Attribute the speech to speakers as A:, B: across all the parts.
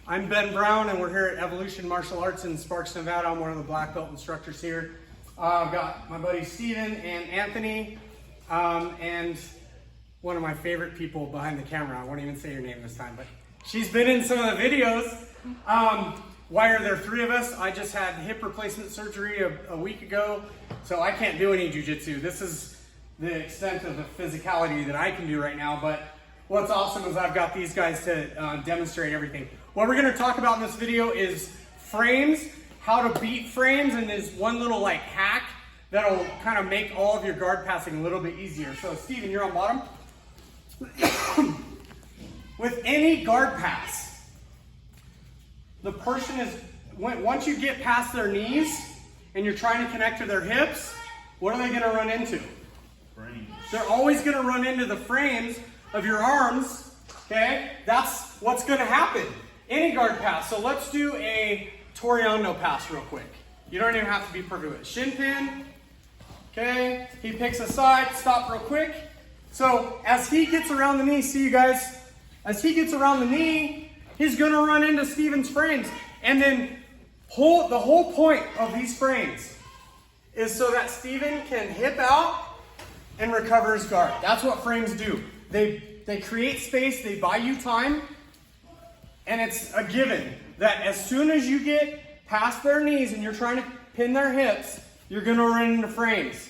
A: I'm Ben Brown, and we're here at Evolution Martial Arts in Sparks, Nevada. I'm one of the black belt instructors here. I've got my buddy Steven and Anthony, and one of my favorite people behind the camera. I won't even say your name this time, but she's been in some of the videos. Why are there three of us? I just had hip replacement surgery a week ago, so I can't do any jiu-jitsu. This is the extent of the physicality that I can do right now, but what's awesome is I've got these guys to demonstrate everything. What we're gonna talk about in this video is frames, how to beat frames, and there's one little like hack that'll kind of make all of your guard passing a little bit easier. So Steven, you're on bottom. With any guard pass, the person is, once you get past their knees and you're trying to connect to their hips, what are they gonna run into?
B: Frames.
A: They're always gonna run into the frames of your arms, okay? That's what's gonna happen. Any guard pass. So let's do a Toreando pass real quick. You don't even have to be perfect with it. Shin pin, okay? He picks a side, stop real quick. So as he gets around the knee, see you guys, as he gets around the knee, he's gonna run into Steven's frames. And then the whole point of these frames is so that Steven can hip out and recover his guard. That's what frames do. They create space, they buy you time, and it's a given that as soon as you get past their knees and you're trying to pin their hips, you're gonna run into frames.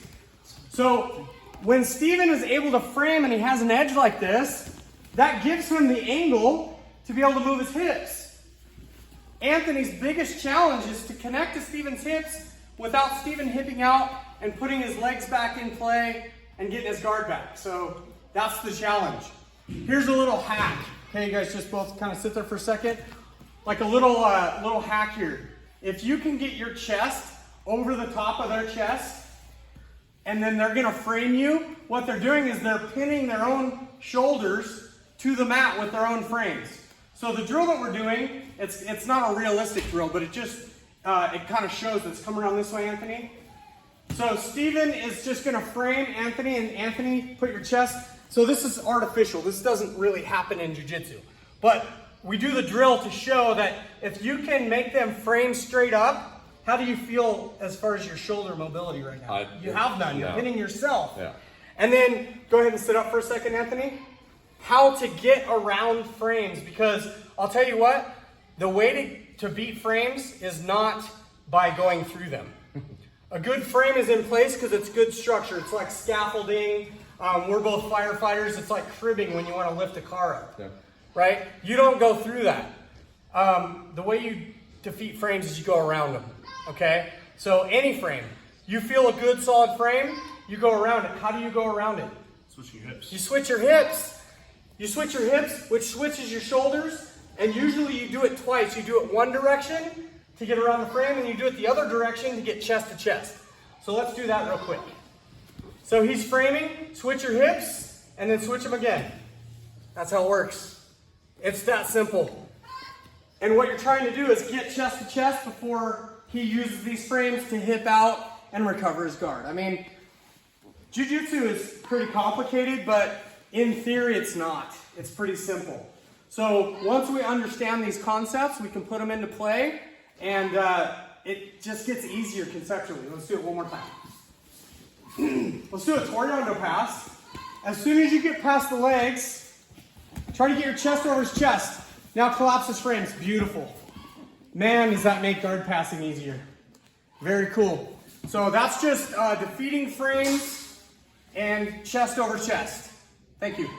A: So when Steven is able to frame and he has an edge like this, that gives him the angle to be able to move his hips. Anthony's biggest challenge is to connect to Steven's hips without Steven hipping out and putting his legs back in play and getting his guard back. So that's the challenge. Here's a little hack. Okay, you guys just both kind of sit there for a second. Like a little hack here. If you can get your chest over the top of their chest, and then they're gonna frame you, what they're doing is they're pinning their own shoulders to the mat with their own frames. So the drill that we're doing, it's not a realistic drill, but it kind of shows it's come around this way, Anthony. So Steven is just gonna frame Anthony, and Anthony, put your chest. So this is artificial. This doesn't really happen in jiu-jitsu. But we do the drill to show that if you can make them frame straight up, how do you feel as far as your shoulder mobility right now? You have none. You're hitting yourself.
B: Yeah.
A: And then go ahead and sit up for a second, Anthony. How to get around frames, because I'll tell you what, the way to beat frames is not by going through them. A good frame is in place because it's good structure. It's like scaffolding. We're both firefighters. It's like cribbing when you want to lift a car up, right? You don't go through that. The way you defeat frames is you go around them, okay? So any frame, you feel a good solid frame, you go around it. How do you go around it?
B: Switch your hips.
A: You switch your hips. You switch your hips, which switches your shoulders, and usually you do it twice. You do it one direction to get around the frame, and you do it the other direction to get chest to chest. So let's do that real quick. So he's framing, switch your hips, and then switch them again. That's how it works. It's that simple. And what you're trying to do is get chest to chest before he uses these frames to hip out and recover his guard. I mean, jiu-jitsu is pretty complicated, but in theory it's not. It's pretty simple. So once we understand these concepts, we can put them into play, and it just gets easier conceptually. Let's do it one more time. Let's do a Toreando pass. As soon as you get past the legs, try to get your chest over his chest. Now collapse his frames. Beautiful. Man, does that make guard passing easier. Very cool. So that's just defeating frames and chest over chest. Thank you.